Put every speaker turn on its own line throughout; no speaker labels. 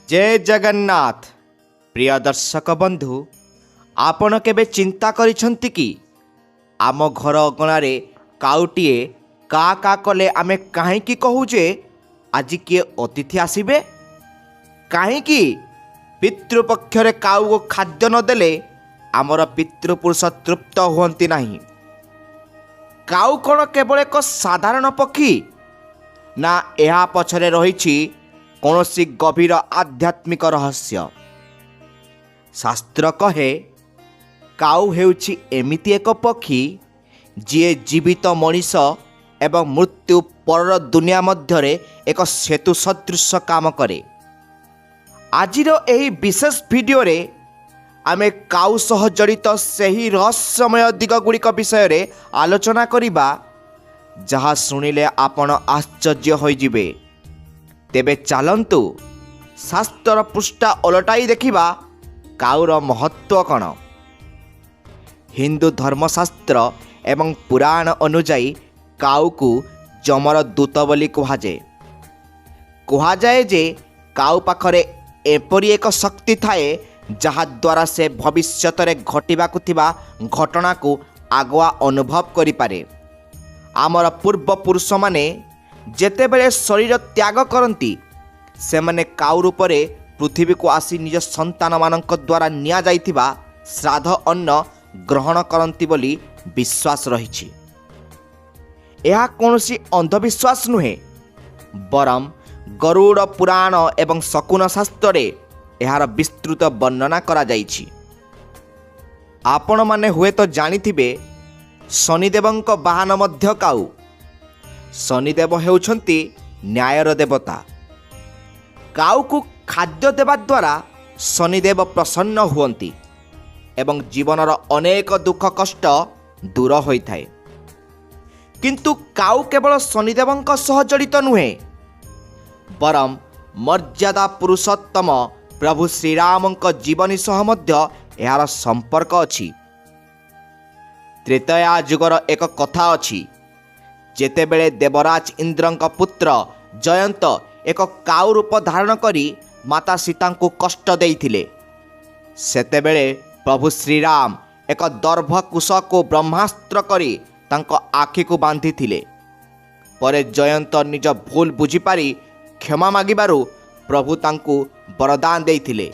जय जगन्नाथ प्रिय दर्शक बंधु आपण केबे चिंता करिसंती कि आम घर अगणारे काउटीए का का कले आमे काहेकि कहूजे आज किए अतिथि आसिबे काहेकि पितृपक्षरे काऊ को खाद्य नदेले आमर पितृपुरुष तृप्त हुअंती नाही। काऊ कौन केवल एक साधारण पक्षी ना यह पछरे रही कौनसी गभीर आध्यात्मिक रहस्य। शास्त्र कहे काऊ हेउछि एमिति एक पक्षी जी जीवित मनीष एवं मृत्यु पर दुनिया मध्यरे एक सेतु सदृश काम करे। आजिर एही विशेष भिडियो रे आमे काऊ सह जड़ित सही रहस्यमय दिग गुड़िक विषय रे आलोचना करिबा जहाँ शुणिले आपण आश्चर्य होइजिबे। तेबे चलंतु शास्त्र पृष्ठा ओलटाई देखिबा काऊर महत्व कौन। हिंदू धर्मशास्त्र एवं पुराण अनुजाई काऊ को जमर दूत बोली कुहाजाए जे काऊ पाखरे एपरी एक शक्ति थाए जहा द्वारा से भविष्यत रे घटिबाकु थिबा घटना को आगुआ अनुभव करि पारे। आमर पूर्व पुरुष माने जेतेबेले शरीर त्याग करती से माने काऊ रूपरे पृथ्वी को आसी निज संतान मानक द्वारा निया जाइथिबा श्राद्ध अन्न ग्रहण करती बोली विश्वास रही। यह कौनसी अंधविश्वास नुहे बरम गरुड़ पुराण एवं शकुन शास्त्र यार विस्तृत वर्णना करा जाइछि। आपण माने हुए तो जानिथिबे शनिदेवंक वाहन मध्य काऊ। शनिदेव हेउछंती न्यायर देवता। काऊ को खाद्य देवा द्वारा शनिदेव प्रसन्न हुअंती एवं जीवनर अनेक दुख कष्ट दूर होइथाए। किंतु काऊ केवल शनिदेवंक सह जड़ित नुहे बरम मर्यादा पुरुषोत्तम प्रभु श्रीरामंक जीवनी सह मध्य यार संपर्क अछि। त्रेतया जुगर एक कथा अछि जेतेबेले देवराज इंद्रंक पुत्र जयंत एक काऊ रूप धारण करी माता सीता को कष्ट देइथिले। सेतेबेले प्रभु श्रीराम एक दर्भ कुश को ब्रह्मास्त्र करी तांको आखि को बांधिथिले। परे जयंत निज भूल बुझिपारी क्षमा मागिबारु प्रभु तांको वरदान देइथिले।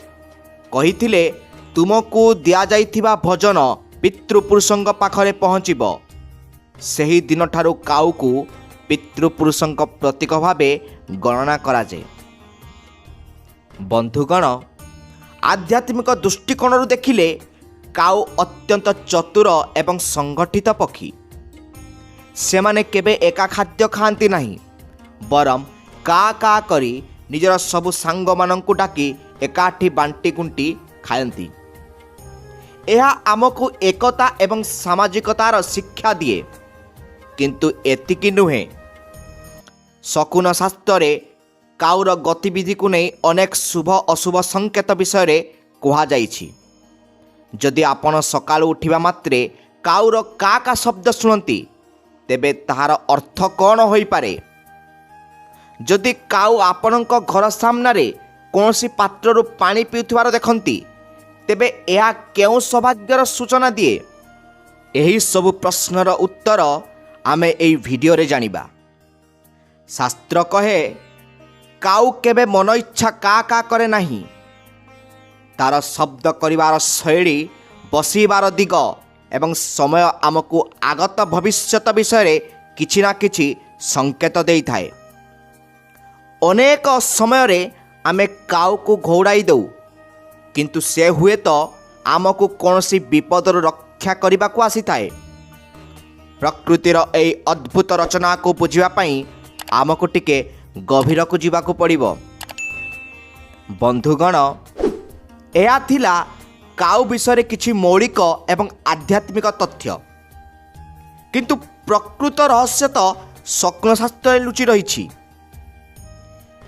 कहिथिले तुमको दिया जाइथिबा भोजन पितृपुरुषंक पाखरे पहुँचीब। सही दिन ठारू काऊ को पितृपुरुषंक प्रतीक भावे गणना कराए। बंधुगण आध्यात्मिक दृष्टिकोण देखिले काऊ अत्यंत चतुर एवं संगठित पक्षी। सेमाने केबे एका खाद्य खाती नहीं बरम का का करी निजर सबु सांग मानंकु डाकी एकाठी बांटी गुंटी खायंती। यह आमको एकता एवं सामाजिकतार शिक्षा दिए। किंतु एतिकी नुहे शकुन शास्त्र काऊर गतिविधि को नहीं अनेक शुभ अशुभ संकेत विषय रे कुहा जाइछि। जदि आपण सकाळु उठिबा मात्रे काऊर का का शब्द शुणती तेबे ताहार अर्थ कौन होई पारे। जदि काऊ आपणक घर सामने कौनसी पात्ररु पानी पिउथिबार देखंती तेबे यह केउ सौभाग्यर सूचना दिए। यही सबु प्रश्नर उत्तर आमे एई वीडियो रे जानिबा। शास्त्र कहे काऊ केबे मन इच्छा का करे नहीं। तार शब्द करिवार शैली बसीबार दिग एवं समय आमको आगत भविष्यत विषय रे किछि ना किछि संकेत देई थाए। अनेक समय रे आमे काऊ को घोड़ाई दऊ किंतु से हुए तो आमको कौनसी विपदर रक्षा करने को आसी थाए। प्रकृतिर एई अद्भुत रचना को बुझिबा पई आमको टिके गभीर को जीवाकू पड़िबो। बंधुगण यह थिला काऊ विषय किछि मौलिक एवं आध्यात्मिक तथ्य। किंतु प्रकृत रहस्य तो शकुन शास्त्र लुचि रही।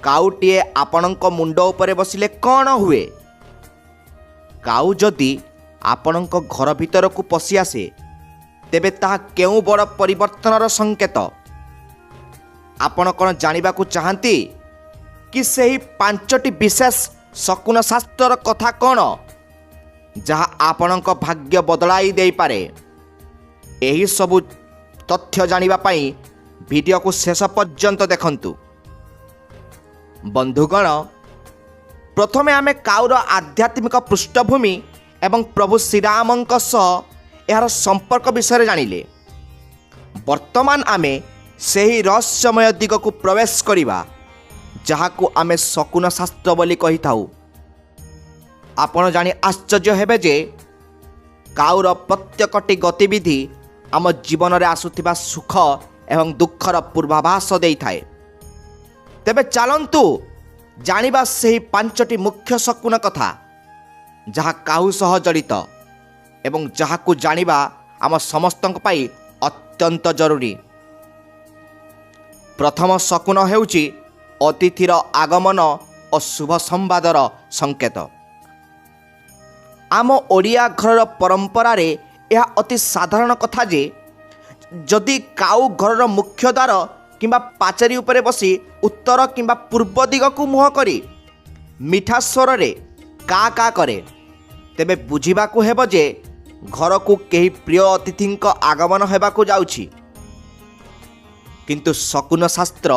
काऊटीए आपणक मुंड उपरे बसिले कौन हुए। काऊ जदि आपणक घर भीतर को पशि आसे तेबे ताहा केउ बड़ परिवर्तनर संकेत। आपण कौन जानिबाकू चाहती कि सही 5टी विशेष ଶକୁନ ଶାସ୍ତ୍ରର କଥା କ'ଣ ଯାହା ଆପଣଙ୍କ ଭାଗ୍ୟ ବଦଳାଇ ଦେଇପାରେ? ଏହି ସବୁ ତଥ୍ୟ ଜାଣିବା ପାଇଁ ଭିଡ଼ିଓକୁ ଶେଷ ପର୍ଯ୍ୟନ୍ତ ଦେଖନ୍ତୁ। ବନ୍ଧୁଗଣ, ପ୍ରଥମେ ଆମେ କାଉର ଆଧ୍ୟାତ୍ମିକ ପୃଷ୍ଠଭୂମି ଏବଂ ପ୍ରଭୁ ଶ୍ରୀରାମଙ୍କ ସହ ଏହାର ସମ୍ପର୍କ ବିଷୟରେ ଜାଣିଲେ। ବର୍ତ୍ତମାନ ଆମେ ସେହି ରହସ୍ୟମୟ ଦିଗକୁ ପ୍ରବେଶ କରିବା ଯାହାକୁ ଆମେ ଶକୁନ ଶାସ୍ତ୍ର ବୋଲି କହିଥାଉ। ଆପଣ ଜାଣି ଆଶ୍ଚର୍ଯ୍ୟ ହେବେ ଯେ କାଉର ପ୍ରତ୍ୟେକଟି ଗତିବିଧି ଆମ ଜୀବନରେ ଆସୁଥିବା ସୁଖ ଏବଂ ଦୁଃଖର ପୂର୍ବାଭାସ ଦେଇଥାଏ। ତେବେ ଚାଲନ୍ତୁ ଜାଣିବା ସେହି 5ଟି ମୁଖ୍ୟ ଶକୁନ କଥା ଯାହା କାଉ ସହ ଜଡ଼ିତ ଏବଂ ଯାହାକୁ ଜାଣିବା ଆମ ସମସ୍ତଙ୍କ ପାଇଁ ଅତ୍ୟନ୍ତ ଜରୁରୀ। ପ୍ରଥମ ଶକୁନ ହେଉଛି ଅତିଥିର ଆଗମନ ଓ ଶୁଭ ସମ୍ବାଦର ସଂକେତ। ଆମ ଓଡ଼ିଆ ଘରର ପରମ୍ପରାରେ ଏହା ଅତି ସାଧାରଣ କଥା ଯେ ଯଦି କାଉ ଘରର ମୁଖ୍ୟ ଦ୍ୱାର କିମ୍ବା ପାଚେରୀ ଉପରେ ବସି ଉତ୍ତର କିମ୍ବା ପୂର୍ବ ଦିଗକୁ ମୁହଁ କରି ମିଠା ସ୍ୱରରେ କା କା କରେ, ତେବେ ବୁଝିବାକୁ ହେବ ଯେ ଘରକୁ କେହି ପ୍ରିୟ ଅତିଥିଙ୍କ ଆଗମନ ହେବାକୁ ଯାଉଛି। କିନ୍ତୁ ଶକୁନ ଶାସ୍ତ୍ର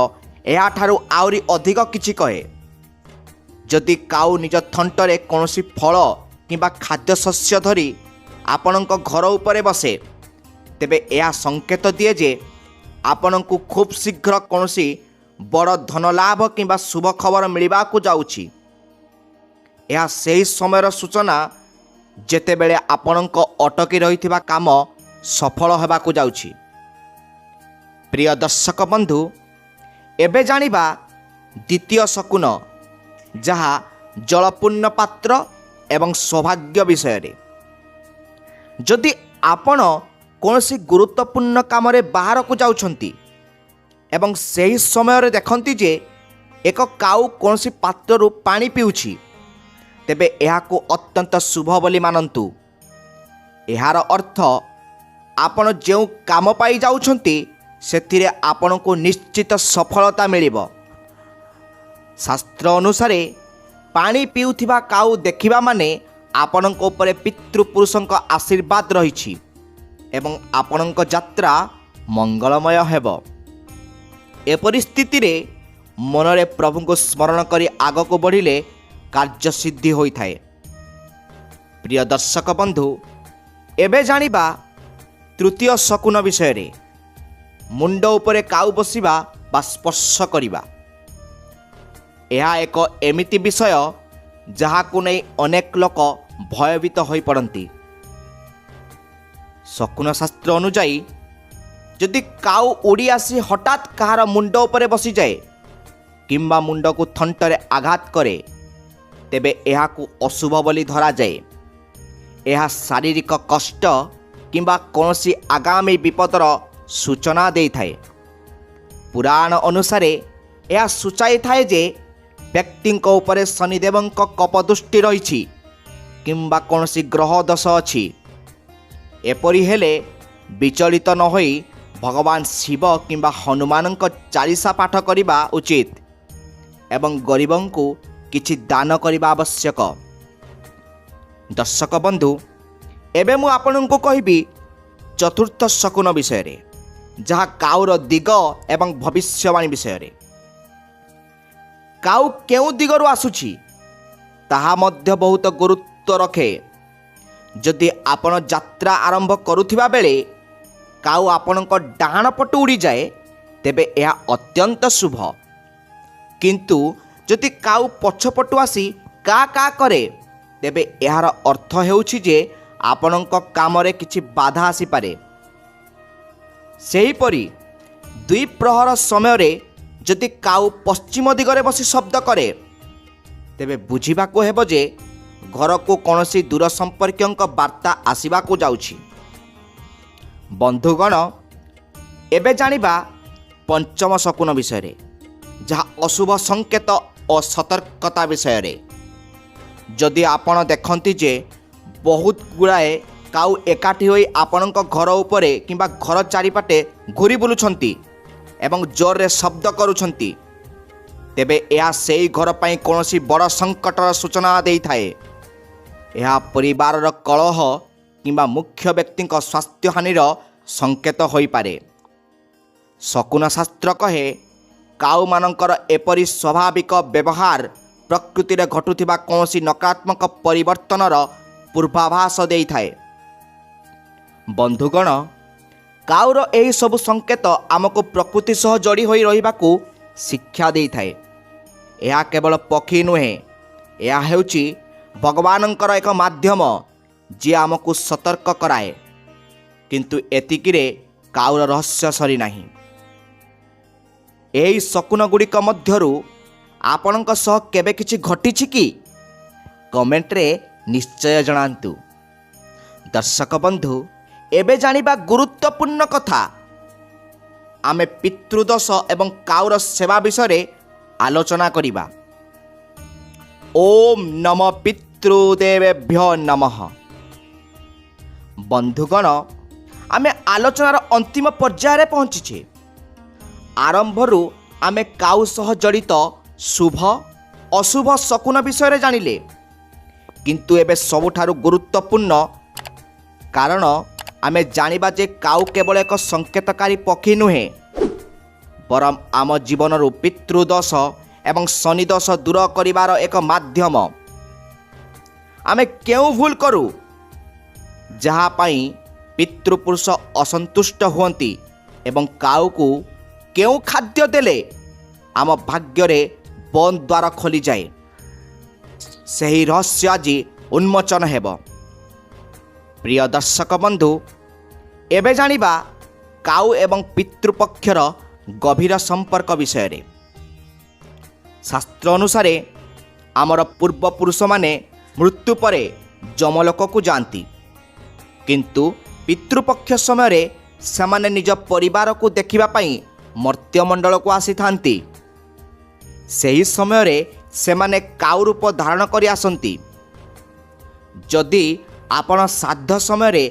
ଏହାଠାରୁ ଆହୁରି ଅଧିକ କିଛି କହେ। ଯଦି କାଉ ନିଜ ଥଣ୍ଟରେ କୌଣସି ଫଳ କିମ୍ବା ଖାଦ୍ୟଶସ୍ୟ ଧରି ଆପଣଙ୍କ ଘର ଉପରେ ବସେ, ତେବେ ଏହା ସଂକେତ ଦିଏ ଯେ ଆପଣଙ୍କୁ ଖୁବ୍ ଶୀଘ୍ର କୌଣସି ବଡ଼ ଧନଲାଭ କିମ୍ବା ଶୁଭ ଖବର ମିଳିବାକୁ ଯାଉଛି। ଏହା ସେହି ସମୟର ସୂଚନା ଯେତେବେଳେ ଆପଣଙ୍କ ଅଟକି ରହିଥିବା କାମ ସଫଳ ହେବାକୁ ଯାଉଛି। ପ୍ରିୟ ଦର୍ଶକ ବନ୍ଧୁ, ଏବେ ଜାଣିବା ଦ୍ୱିତୀୟ ଶକୁନ ଯାହା ଜଳପୂର୍ଣ୍ଣ ପାତ୍ର ଏବଂ ସୌଭାଗ୍ୟ ବିଷୟରେ। ଯଦି ଆପଣ କୌଣସି ଗୁରୁତ୍ୱପୂର୍ଣ୍ଣ କାମରେ ବାହାରକୁ ଯାଉଛନ୍ତି ଏବଂ ସେହି ସମୟରେ ଦେଖନ୍ତି ଯେ ଏକ କାଉ କୌଣସି ପାତ୍ରରୁ ପାଣି ପିଉଛି, ତେବେ ଏହାକୁ ଅତ୍ୟନ୍ତ ଶୁଭ ବୋଲି ମାନନ୍ତୁ। ଏହାର ଅର୍ଥ ଆପଣ ଯେଉଁ କାମ ପାଇଁ ଯାଉଛନ୍ତି ସେଥିରେ ଆପଣଙ୍କୁ ନିଶ୍ଚିତ ସଫଳତା ମିଳିବ। ଶାସ୍ତ୍ର ଅନୁସାରେ ପାଣି ପିଉଥିବା କାଉ ଦେଖିବା ମାନେ ଆପଣଙ୍କ ଉପରେ ପିତୃପୁରୁଷଙ୍କ ଆଶୀର୍ବାଦ ରହିଛି ଏବଂ ଆପଣଙ୍କ ଯାତ୍ରା ମଙ୍ଗଳମୟ ହେବ। ଏପରି ସ୍ଥିତିରେ ମନରେ ପ୍ରଭୁଙ୍କୁ ସ୍ମରଣ କରି ଆଗକୁ ବଢ଼ିଲେ କାର୍ଯ୍ୟସିଦ୍ଧି ହୋଇଥାଏ। ପ୍ରିୟ ଦର୍ଶକ ବନ୍ଧୁ, ଏବେ ଜାଣିବା ତୃତୀୟ ଶକୁନ ବିଷୟରେ। ମୁଣ୍ଡ ଉପରେ କାଉ ବସିବା ବା ସ୍ପର୍ଶ କରିବା। ଏହା ଏକ ଏମିତି ବିଷୟ ଯାହାକୁ ନେଇ ଅନେକ ଲୋକ ଭୟଭୀତ ହୋଇପଡ଼ନ୍ତି। ଶକୁନ ଶାସ୍ତ୍ର ଅନୁଯାୟୀ ଯଦି କାଉ ଉଡ଼ି ଆସି ହଠାତ୍ କାହାର ମୁଣ୍ଡ ଉପରେ ବସିଯାଏ କିମ୍ବା ମୁଣ୍ଡକୁ ଥଣ୍ଟରେ ଆଘାତ କରେ, ତେବେ ଏହାକୁ ଅଶୁଭ ବୋଲି ଧରାଯାଏ। ଏହା ଶାରୀରିକ କଷ୍ଟ କିମ୍ବା କୌଣସି ଆଗାମୀ ବିପଦର ସୂଚନା ଦେଇଥାଏ। ପୁରାଣ ଅନୁସାରେ ଏହା ସୂଚାଇଥାଏ ଯେ ବ୍ୟକ୍ତିଙ୍କ ଉପରେ ଶନିଦେବଙ୍କ କପଦୃଷ୍ଟି ରହିଛି କିମ୍ବା କୌଣସି ଗ୍ରହ ଦୋଷ ଅଛି। ଏପରି ହେଲେ ବିଚଳିତ ନ ହୋଇ ଭଗବାନ ଶିବ କିମ୍ବା ହନୁମାନଙ୍କ ଚାଳିଶା ପାଠ କରିବା ଉଚିତ ଏବଂ ଗରିବଙ୍କୁ କିଛି ଦାନ କରିବା ଆବଶ୍ୟକ। ଦର୍ଶକ ବନ୍ଧୁ, ଏବେ ମୁଁ ଆପଣଙ୍କୁ କହିବି ଚତୁର୍ଥ ଶକୁନ ବିଷୟରେ, ଯାହା କାଉର ଦିଗ ଏବଂ ଭବିଷ୍ୟବାଣୀ ବିଷୟରେ। କାଉ କେଉଁ ଦିଗରୁ ଆସୁଛି ତାହା ମଧ୍ୟ ବହୁତ ଗୁରୁତ୍ୱ ରଖେ। ଯଦି ଆପଣ ଯାତ୍ରା ଆରମ୍ଭ କରୁଥିବା ବେଳେ କାଉ ଆପଣଙ୍କ ଡାହାଣ ପଟୁ ଉଡ଼ିଯାଏ, ତେବେ ଏହା ଅତ୍ୟନ୍ତ ଶୁଭ। କିନ୍ତୁ ଯଦି କାଉ ପଛପଟୁ ଆସି କା କା କରେ, ତେବେ ଏହାର ଅର୍ଥ ହେଉଛି ଯେ ଆପଣଙ୍କ କାମରେ କିଛି ବାଧା ଆସିପାରେ। ସେହିପରି ଦ୍ୱିପ୍ରହର ସମୟରେ ଯଦି କାଉ ପଶ୍ଚିମ ଦିଗରେ ବସି ଶବ୍ଦ କରେ, ତେବେ ବୁଝିବାକୁ ହେବ ଯେ ଘରକୁ କୌଣସି ଦୂର ସମ୍ପର୍କୀୟଙ୍କ ବାର୍ତ୍ତା ଆସିବାକୁ ଯାଉଛି। ବନ୍ଧୁଗଣ, ଏବେ ଜାଣିବା ପଞ୍ଚମ ଶକୁନ ବିଷୟରେ, ଯାହା ଅଶୁଭ ସଂକେତ ଓ ସତର୍କତା ବିଷୟରେ। ଯଦି ଆପଣ ଦେଖନ୍ତି ଯେ ବହୁତ ଗୁଡ଼ାଏ କାଉ ଏକାଠି ହୋଇ ଆପଣଙ୍କ ଘର ଉପରେ କିମ୍ବା ଘର ଚାରିପଟେ ଘୁରି ବୁଲୁଛନ୍ତି ଏବଂ ଜୋରରେ ଶବ୍ଦ କରୁଛନ୍ତି, ତେବେ ଏହା ସେହି ଘର ପାଇଁ କୌଣସି ବଡ଼ ସଙ୍କଟର ସୂଚନା ଦେଇଥାଏ। ଏହା ପରିବାରର କଳହ କିମ୍ବା ମୁଖ୍ୟ ବ୍ୟକ୍ତିଙ୍କ ସ୍ୱାସ୍ଥ୍ୟହାନିର ସଙ୍କେତ ହୋଇପାରେ। ଶକୁନ ଶାସ୍ତ୍ର କହେ, କାଉମାନଙ୍କର ଏପରି ସ୍ୱାଭାବିକ ବ୍ୟବହାର ପ୍ରକୃତିରେ ଘଟୁଥିବା କୌଣସି ନକାରାତ୍ମକ ପରିବର୍ତ୍ତନର ପୂର୍ବାଭାସ ଦେଇଥାଏ। ବନ୍ଧୁଗଣ, କାଉର ଏହିସବୁ ସଙ୍କେତ ଆମକୁ ପ୍ରକୃତି ସହ ଯୋଡ଼ି ହୋଇ ରହିବାକୁ ଶିକ୍ଷା ଦେଇଥାଏ। ଏହା କେବଳ ପକ୍ଷୀ ନୁହେଁ, ଏହା ହେଉଛି ଭଗବାନଙ୍କର ଏକ ମାଧ୍ୟମ ଯିଏ ଆମକୁ ସତର୍କ କରାଏ। କିନ୍ତୁ ଏତିକିରେ କାଉର ରହସ୍ୟ ସରିନାହିଁ। ଏହି ଶକୁନଗୁଡ଼ିକ ମଧ୍ୟରୁ ଆପଣଙ୍କ ସହ କେବେ କିଛି ଘଟିଛି କି? କମେଣ୍ଟରେ ନିଶ୍ଚୟ ଜଣାନ୍ତୁ। ଦର୍ଶକ ବନ୍ଧୁ, ଏବେ ଜାଣିବା ଗୁରୁତ୍ୱପୂର୍ଣ୍ଣ କଥା। ଆମେ ପିତୃଦୋଷ ଏବଂ କାଉର ସେବା ବିଷୟରେ ଆଲୋଚନା କରିବା। ଓମ୍ ନମ ପିତୃଦେବେଭ୍ୟୋ ନମଃ। ବନ୍ଧୁଗଣ, ଆମେ ଆଲୋଚନାର ଅନ୍ତିମ ପର୍ଯ୍ୟାୟରେ ପହଞ୍ଚିଛେ। ଆରମ୍ଭରୁ ଆମେ କାଉ ସହ ଜଡ଼ିତ ଶୁଭ ଅଶୁଭ ଶକୁନ ବିଷୟରେ ଜାଣିଲେ। କିନ୍ତୁ ଏବେ ସବୁଠାରୁ ଗୁରୁତ୍ୱପୂର୍ଣ୍ଣ, କାରଣ ଆମେ ଜାଣିବା ଯେ କାଉ କେବଳ ଏକ ସଙ୍କେତକାରୀ ପକ୍ଷୀ ନୁହେଁ, ବରଂ ଆମ ଜୀବନରୁ ପିତୃଦୋଷ ଏବଂ ଶନିଦୋଷ ଦୂର କରିବାର ଏକ ମାଧ୍ୟମ। ଆମେ କେଉଁ ଭୁଲ କରୁ ଯାହା ପାଇଁ ପିତୃପୁରୁଷ ଅସନ୍ତୁଷ୍ଟ ହୁଅନ୍ତି ଏବଂ କାଉକୁ କେଉଁ ଖାଦ୍ୟ ଦେଲେ ଆମ ଭାଗ୍ୟରେ ବନ୍ଦ ଦ୍ୱାର ଖୋଲିଯାଏ, ସେହି ରହସ୍ୟ ଆଜି ଉନ୍ମୋଚନ ହେବ। ପ୍ରିୟ ଦର୍ଶକ ବନ୍ଧୁ, ଏବେ ଜାଣିବା କାଉ ଏବଂ ପିତୃପକ୍ଷର ଗଭୀର ସମ୍ପର୍କ ବିଷୟରେ। ଶାସ୍ତ୍ର ଅନୁସାରେ ଆମର ପୂର୍ବପୁରୁଷମାନେ ମୃତ୍ୟୁ ପରେ ଯମଲୋକକୁ ଯାଆନ୍ତି, କିନ୍ତୁ ପିତୃପକ୍ଷ ସମୟରେ ସେମାନେ ନିଜ ପରିବାରକୁ ଦେଖିବା ପାଇଁ ମର୍ତ୍ତ୍ୟମଣ୍ଡଳକୁ ଆସିଥାନ୍ତି। ସେହି ସମୟରେ ସେମାନେ କାଉ ରୂପ ଧାରଣ କରି ଆସନ୍ତି। ଯଦି ଆପଣ ଶ୍ରାଦ୍ଧ ସମୟରେ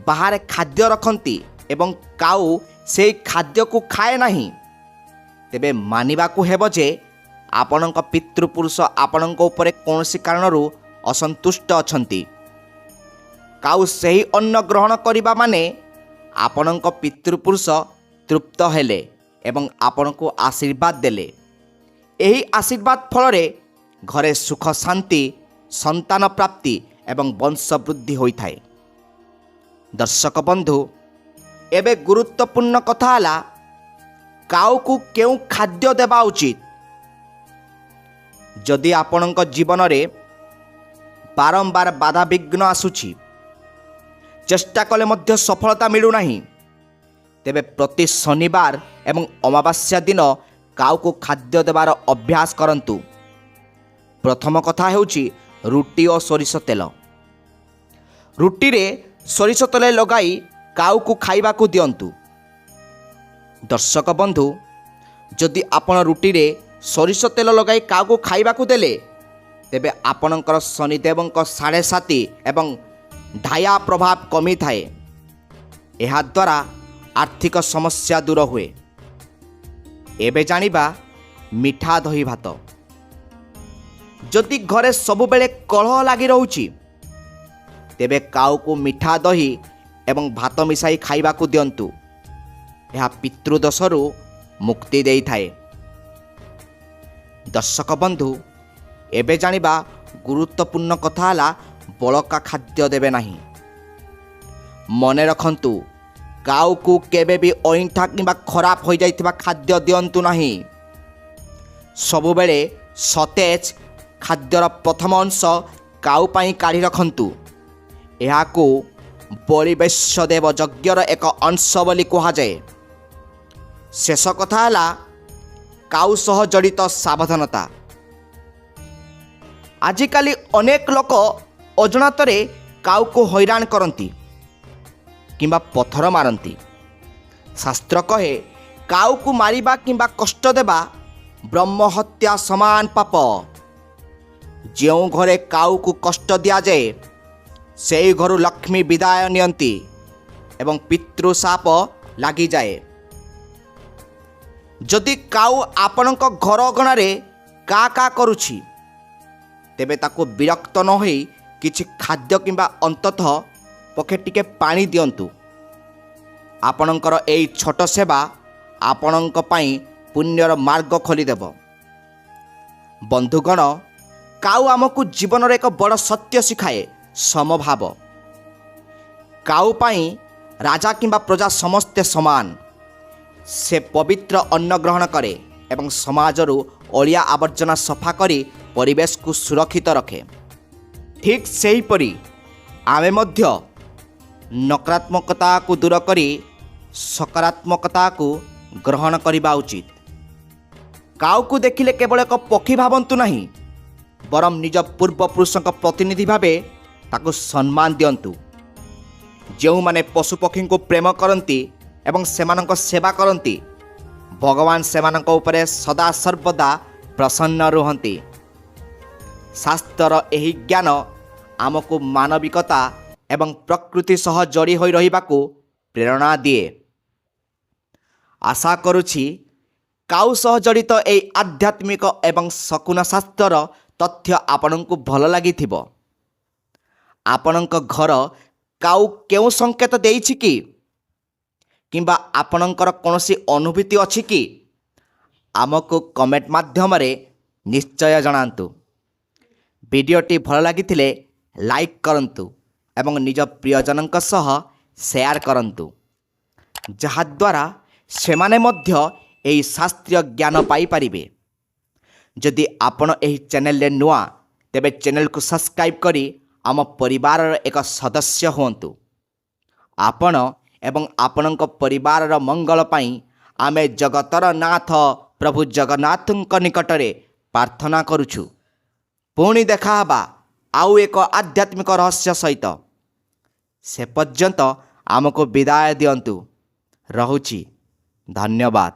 ବାହାରେ ଖାଦ୍ୟ ରଖନ୍ତି ଏବଂ କାଉ ସେହି ଖାଦ୍ୟକୁ ଖାଏ ନାହିଁ, ତେବେ ମାନିବାକୁ ହେବ ଯେ ଆପଣଙ୍କ ପିତୃପୁରୁଷ ଆପଣଙ୍କ ଉପରେ କୌଣସି କାରଣରୁ ଅସନ୍ତୁଷ୍ଟ ଅଛନ୍ତି। କାଉ ସେହି ଅନ୍ନ ଗ୍ରହଣ କରିବା ମାନେ ଆପଣଙ୍କ ପିତୃପୁରୁଷ ତୃପ୍ତ ହେଲେ ଏବଂ ଆପଣଙ୍କୁ ଆଶୀର୍ବାଦ ଦେଲେ। ଏହି ଆଶୀର୍ବାଦ ଫଳରେ ଘରେ ସୁଖ ଶାନ୍ତି, ସନ୍ତାନ ପ୍ରାପ୍ତି ଏବଂ ବଂଶବୃଦ୍ଧି ହୋଇଥାଏ। ଦର୍ଶକ ବନ୍ଧୁ, ଏବେ ଗୁରୁତ୍ୱପୂର୍ଣ୍ଣ କଥା ହେଲା, କାଉକୁ କେଉଁ ଖାଦ୍ୟ ଦେବା ଉଚିତ। ଯଦି ଆପଣଙ୍କ ଜୀବନରେ ବାରମ୍ବାର ବାଧାବିଘ୍ନ ଆସୁଛି, ଚେଷ୍ଟା କଲେ ମଧ୍ୟ ସଫଳତା ମିଳୁନାହିଁ, ତେବେ ପ୍ରତି ଶନିବାର ଏବଂ ଅମାବାସ୍ୟା ଦିନ କାଉକୁ ଖାଦ୍ୟ ଦେବାର ଅଭ୍ୟାସ କରନ୍ତୁ। ପ୍ରଥମ କଥା ହେଉଛି ରୁଟି ଓ ସୋରିଷ ତେଲ। ରୁଟିରେ ସୋରିଷ ତେଲ ଲଗାଇ କାଉକୁ ଖାଇବାକୁ ଦିଅନ୍ତୁ। ଦର୍ଶକ ବନ୍ଧୁ, ଯଦି ଆପଣ ରୁଟିରେ ସୋରିଷ ତେଲ ଲଗାଇ କାଉକୁ ଖାଇବାକୁ ଦେଲେ, ତେବେ ଆପଣଙ୍କର ଶନିଦେବଙ୍କ 7.5 ଏବଂ ଧାୟା ପ୍ରଭାବ କମିଥାଏ। ଏହାଦ୍ୱାରା ଆର୍ଥିକ ସମସ୍ୟା ଦୂର ହୁଏ। ଏବେ ଜାଣିବା ମିଠା ଦହି ଭାତ। ଯଦି ଘରେ ସବୁବେଳେ କଳହ ଲାଗି ରହୁଛି, ତେବେ କାଉକୁ ମିଠା ଦହି ଏବଂ ଭାତ ମିଶାଇ ଖାଇବାକୁ ଦିଅନ୍ତୁ। ଏହା ପିତୃଦୋଷରୁ ମୁକ୍ତି ଦେଇଥାଏ। ଦର୍ଶକ ବନ୍ଧୁ, ଏବେ ଜାଣିବା ଗୁରୁତ୍ୱପୂର୍ଣ୍ଣ କଥା ହେଲା, ବଳକା ଖାଦ୍ୟ ଦେବେ ନାହିଁ। ମନେ ରଖନ୍ତୁ, କାଉକୁ କେବେ ବି ଅଇଁଠା କିମ୍ବା ଖରାପ ହୋଇଯାଇଥିବା ଖାଦ୍ୟ ଦିଅନ୍ତୁ ନାହିଁ। ସବୁବେଳେ ସତେଜ ଖାଦ୍ୟର ପ୍ରଥମ ଅଂଶ କାଉ ପାଇଁ କାଢ଼ି ରଖନ୍ତୁ। ଏହାକୁ ବଳିବେଶ୍ୟଦେବ ଯଜ୍ଞର ଏକ ଅଂଶ ବୋଲି କୁହାଯାଏ। ଶେଷ କଥା ହେଲା, କାଉ ସହ ଜଡ଼ିତ ସାବଧାନତା। ଆଜିକାଲି ଅନେକ ଲୋକ ଅଜାଣତରେ କାଉକୁ ହଇରାଣ କରନ୍ତି କିମ୍ବା ପଥର ମାରନ୍ତି। ଶାସ୍ତ୍ର କହେ, କାଉକୁ ମାରିବା କିମ୍ବା କଷ୍ଟ ଦେବା ବ୍ରହ୍ମହତ୍ୟା ସମାନ ପାପ। ଯେଉଁ ଘରେ କାଉକୁ କଷ୍ଟ ଦିଆଯାଏ, ସେହି ଘରୁ ଲକ୍ଷ୍ମୀ ବିଦାୟ ନିଅନ୍ତି ଏବଂ ପିତୃଶାପ ଲାଗିଯାଏ। ଯଦି କାଉ ଆପଣଙ୍କ ଘର ଅଗଣାରେ କା କା କରୁଛି ତେବେ ତାକୁ ବିରକ୍ତ ନ ହୋଇ କିଛି ଖାଦ୍ୟ କିମ୍ବା ଅନ୍ତତଃ ପକ୍ଷେ ଟିକେ ପାଣି ଦିଅନ୍ତୁ। ଆପଣଙ୍କର ଏହି ଛୋଟ ସେବା ଆପଣଙ୍କ ପାଇଁ ପୁଣ୍ୟର ମାର୍ଗ ଖୋଲିଦେବ। ବନ୍ଧୁଗଣ, କାଉ ଆମକୁ ଜୀବନର ଏକ ବଡ଼ ସତ୍ୟ ଶିଖାଏ, ସମଭାବ। କାଉ ପାଇଁ ରାଜା କିମ୍ବା ପ୍ରଜା ସମସ୍ତେ ସମାନ। ସେ ପବିତ୍ର ଅନ୍ନ ଗ୍ରହଣ କରେ ଏବଂ ସମାଜରୁ ଅଳିଆ ଆବର୍ଜନା ସଫା କରି ପରିବେଶକୁ ସୁରକ୍ଷିତ ରଖେ। ଠିକ୍ ସେହିପରି ଆମେ ମଧ୍ୟ ନକାରାତ୍ମକତାକୁ ଦୂର କରି ସକାରାତ୍ମକତାକୁ ଗ୍ରହଣ କରିବା ଉଚିତ। କାଉକୁ ଦେଖିଲେ କେବଳ ଏକ ପକ୍ଷୀ ଭାବନ୍ତୁ ନାହିଁ, ବରଂ ନିଜ ପୂର୍ବପୁରୁଷଙ୍କ ପ୍ରତିନିଧି ଭାବେ ତାକୁ ସମ୍ମାନ ଦିଅନ୍ତୁ। ଯେଉଁମାନେ ପଶୁପକ୍ଷୀଙ୍କୁ ପ୍ରେମ କରନ୍ତି ଏବଂ ସେମାନଙ୍କ ସେବା କରନ୍ତି, ଭଗବାନ ସେମାନଙ୍କ ଉପରେ ସଦାସର୍ବଦା ପ୍ରସନ୍ନ ରୁହନ୍ତି। ଶାସ୍ତ୍ରର ଏହି ଜ୍ଞାନ ଆମକୁ ମାନବିକତା ଏବଂ ପ୍ରକୃତି ସହ ଯୋଡ଼ି ହୋଇ ରହିବାକୁ ପ୍ରେରଣା ଦିଏ। ଆଶା କରୁଛି କାଉ ସହ ଜଡ଼ିତ ଏହି ଆଧ୍ୟାତ୍ମିକ ଏବଂ ଶକୁନ ଶାସ୍ତ୍ରର ତଥ୍ୟ ଆପଣଙ୍କୁ ଭଲ ଲାଗିଥିବ। ଆପଣଙ୍କ ଘର କାଉ କେଉଁ ସଂକେତ ଦେଇଛି କି? କିମ୍ବା ଆପଣଙ୍କର କୌଣସି ଅନୁଭୂତି ଅଛି କି? ଆମକୁ କମେଣ୍ଟ ମାଧ୍ୟମରେ ନିଶ୍ଚୟ ଜଣାନ୍ତୁ। ଭିଡ଼ିଓଟି ଭଲ ଲାଗିଥିଲେ ଲାଇକ୍ କରନ୍ତୁ ଏବଂ ନିଜ ପ୍ରିୟଜନଙ୍କ ସହ ସେୟାର କରନ୍ତୁ, ଯାହାଦ୍ୱାରା ସେମାନେ ମଧ୍ୟ ଏହି ଶାସ୍ତ୍ରୀୟ ଜ୍ଞାନ ପାଇପାରିବେ। ଯଦି ଆପଣ ଏହି ଚ୍ୟାନେଲରେ ନୂଆ, ତେବେ ଚ୍ୟାନେଲକୁ ସବସ୍କ୍ରାଇବ୍ କରି ଆମ ପରିବାରର ଏକ ସଦସ୍ୟ ହୁଅନ୍ତୁ। ଆପଣ ଏବଂ ଆପଣଙ୍କ ପରିବାରର ମଙ୍ଗଳ ପାଇଁ ଆମେ ଜଗତର ନାଥ ପ୍ରଭୁ ଜଗନ୍ନାଥଙ୍କ ନିକଟରେ ପ୍ରାର୍ଥନା କରୁଛୁ। ପୁଣି ଦେଖା ହେବା ଆଉ ଏକ ଆଧ୍ୟାତ୍ମିକ ରହସ୍ୟ ସହିତ। ସେ ପର୍ଯ୍ୟନ୍ତ ଆମକୁ ବିଦାୟ ଦିଅନ୍ତୁ। ରହୁଛି। ଧନ୍ୟବାଦ।